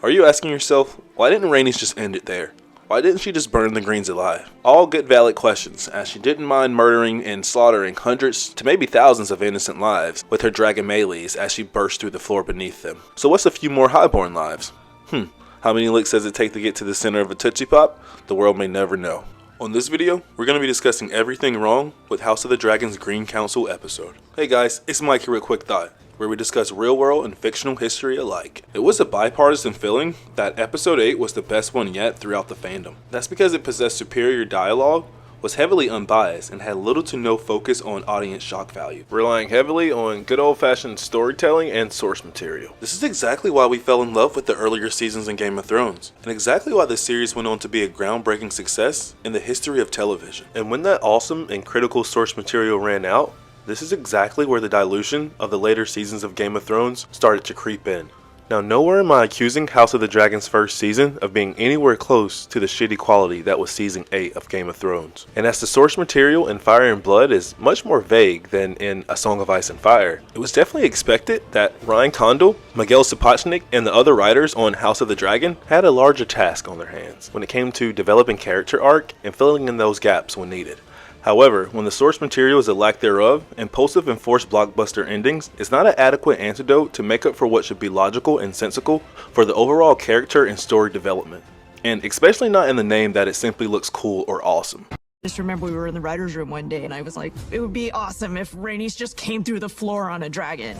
Are you asking yourself, why didn't Rhaenys just end it there? Why didn't she just burn the Greens alive? All good valid questions, as she didn't mind murdering and slaughtering hundreds to maybe thousands of innocent lives with her dragon melees as she burst through the floor beneath them. So what's a few more highborn lives? How many licks does it take to get to the center of a Tootsie Pop? The world may never know. On this video, we're going to be discussing everything wrong with House of the Dragon's Green Council episode. Hey guys, it's Mike here with Quick Thought, where we discuss real world and fictional history alike. It was a bipartisan feeling that episode 8 was the best one yet throughout the fandom. That's because it possessed superior dialogue, was heavily unbiased, and had little to no focus on audience shock value, relying heavily on good old-fashioned storytelling and source material. This is exactly why we fell in love with the earlier seasons in Game of Thrones, and exactly why the series went on to be a groundbreaking success in the history of television. And when that awesome and critical source material ran out, this is exactly where the dilution of the later seasons of Game of Thrones started to creep in. Now, nowhere am I accusing House of the Dragon's first season of being anywhere close to the shitty quality that was season 8 of Game of Thrones. And as the source material in Fire and Blood is much more vague than in A Song of Ice and Fire, it was definitely expected that Ryan Condal, Miguel Sapochnik, and the other writers on House of the Dragon had a larger task on their hands when it came to developing character arc and filling in those gaps when needed. However, when the source material is a lack thereof, impulsive and forced blockbuster endings is not an adequate antidote to make up for what should be logical and sensical for the overall character and story development. And especially not in the name that it simply looks cool or awesome. Just remember we were in the writer's room one day and I was like, it would be awesome if Rhaenys just came through the floor on a dragon.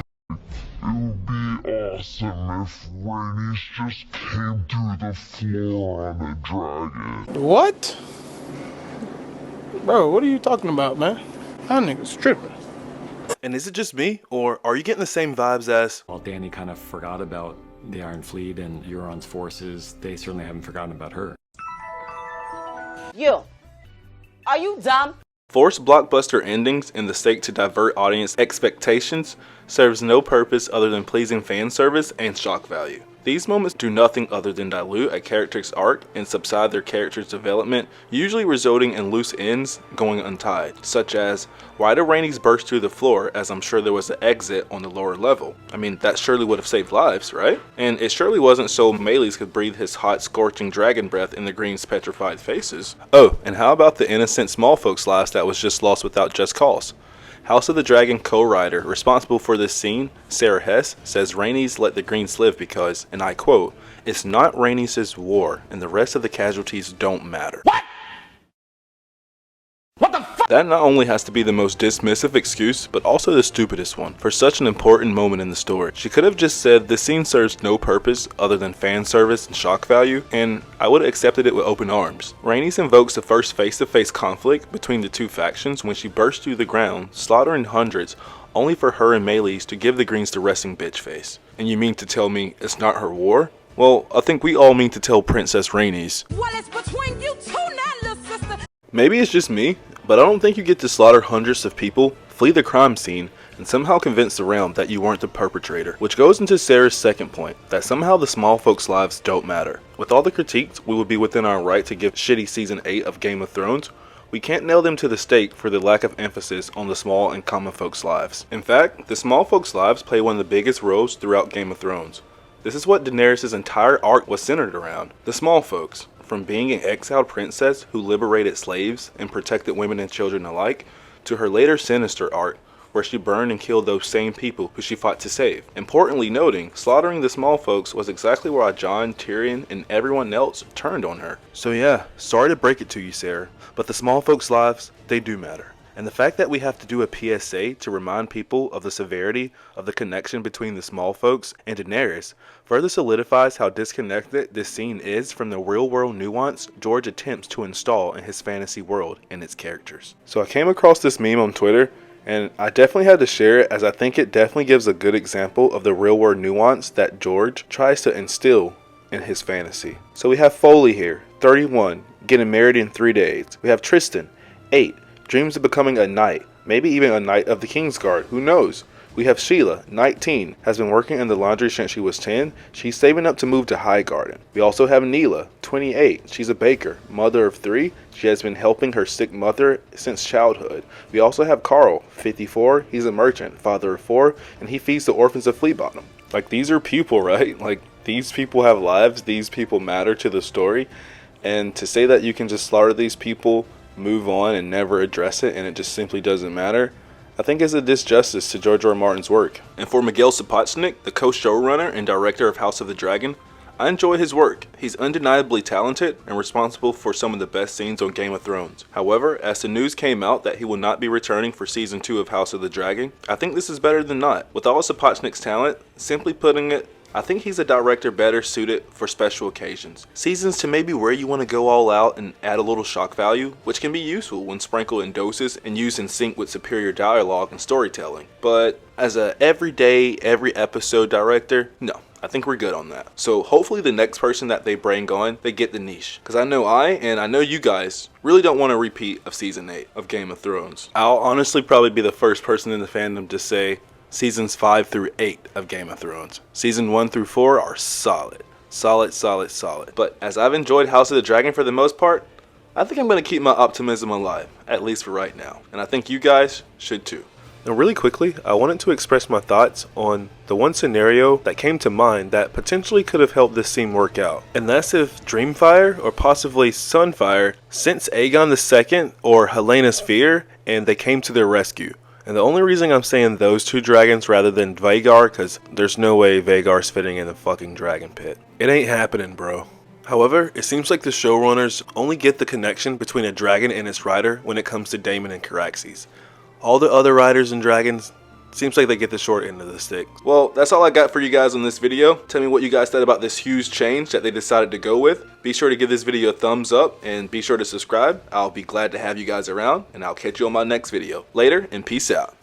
It would be awesome if Rhaenys just came through the floor on a dragon. What? Bro, what are you talking about, man? That nigga's tripping. And is it just me, or are you getting the same vibes as... While Dany kind of forgot about the Iron Fleet and Euron's forces, they certainly haven't forgotten about her. You, are you dumb? Forced blockbuster endings in the sake to divert audience expectations serves no purpose other than pleasing fan service and shock value. These moments do nothing other than dilute a character's arc and subside their character's development, usually resulting in loose ends going untied, such as, why did Rhaenys burst through the floor as I'm sure there was an exit on the lower level? I mean, that surely would have saved lives, right? And it surely wasn't so Melees could breathe his hot, scorching dragon breath in the Green's petrified faces. Oh, and how about the innocent small folks' lives that was just lost without just cause? House of the Dragon co-writer responsible for this scene, Sarah Hess, says Rhaenys let the Greens live because, and I quote, "It's not Rhaenys' war and the rest of the casualties don't matter." What? What the fuck? That not only has to be the most dismissive excuse, but also the stupidest one for such an important moment in the story. She could have just said this scene serves no purpose other than fan service and shock value, and I would have accepted it with open arms. Rhaenys invokes the first face-to-face conflict between the two factions when she bursts through the ground, slaughtering hundreds, only for her and Melees to give the Greens the resting bitch face. And you mean to tell me it's not her war? Well, I think we all mean to tell Princess Rhaenys. Well, it's between you two now, little sister. Maybe it's just me, but I don't think you get to slaughter hundreds of people, flee the crime scene, and somehow convince the realm that you weren't the perpetrator. Which goes into Sarah's second point, that somehow the small folks' lives don't matter. With all the critiques, we would be within our right to give shitty season 8 of Game of Thrones. We can't nail them to the stake for the lack of emphasis on the small and common folks' lives. In fact, the small folks' lives play one of the biggest roles throughout Game of Thrones. This is what Daenerys' entire arc was centered around, the small folks. From being an exiled princess who liberated slaves and protected women and children alike, to her later sinister arc, where she burned and killed those same people who she fought to save. Importantly noting, slaughtering the small folks was exactly why Jon, Tyrion, and everyone else turned on her. So yeah, sorry to break it to you, Sarah, but the small folks' lives, they do matter. And the fact that we have to do a PSA to remind people of the severity of the connection between the small folks and Daenerys further solidifies how disconnected this scene is from the real world nuance George attempts to install in his fantasy world and its characters. So I came across this meme on Twitter and I definitely had to share it as I think it definitely gives a good example of the real world nuance that George tries to instill in his fantasy. So we have Foley here, 31, getting married in 3 days. We have Tristan, 8. Dreams of becoming a knight, maybe even a knight of the Kingsguard, who knows? We have Sheila, 19, has been working in the laundry since she was 10. She's saving up to move to Highgarden. We also have Neela, 28. She's a baker, mother of 3. She has been helping her sick mother since childhood. We also have Carl, 54. He's a merchant, father of 4, and he feeds the orphans of Fleabottom. Like, these are people, right? Like, These people have lives, these people matter to the story, and to say that you can just slaughter these people, move on, and never address it, and it just simply doesn't matter, I think is a disjustice to George R. R. Martin's work. And for Miguel Sapochnik, the co-showrunner and director of House of the Dragon, I enjoy his work. He's undeniably talented and responsible for some of the best scenes on Game of Thrones. However, as the news came out that he will not be returning for season 2 of House of the Dragon, I think this is better than not. With all Sapochnik's talent, simply putting it, I think he's a director better suited for special occasions. Seasons to maybe where you want to go all out and add a little shock value, which can be useful when sprinkled in doses and used in sync with superior dialogue and storytelling. But as a everyday, every episode director, no. I think we're good on that. So hopefully the next person that they bring on, they get the niche. Because I know you guys really don't want a repeat of season 8 of Game of Thrones. I'll honestly probably be the first person in the fandom to say seasons 5 through 8 of Game of Thrones. Season 1 through 4 are solid. Solid. But as I've enjoyed House of the Dragon for the most part, I think I'm going to keep my optimism alive, at least for right now. And I think you guys should too. Now really quickly, I wanted to express my thoughts on the one scenario that came to mind that potentially could have helped this scene work out. And that's if Dreamfire or possibly Sunfire sensed Aegon II or Helena's fear and they came to their rescue. And the only reason I'm saying those two dragons rather than Vhagar, because there's no way Vhagar's fitting in the fucking dragon pit. It ain't happening, bro. However, it seems like the showrunners only get the connection between a dragon and its rider when it comes to Daemon and Caraxes. All the other riders and dragons, seems like they get the short end of the stick. Well, that's all I got for you guys on this video. Tell me what you guys thought about this huge change that they decided to go with. Be sure to give this video a thumbs up and be sure to subscribe. I'll be glad to have you guys around and I'll catch you on my next video. Later and peace out.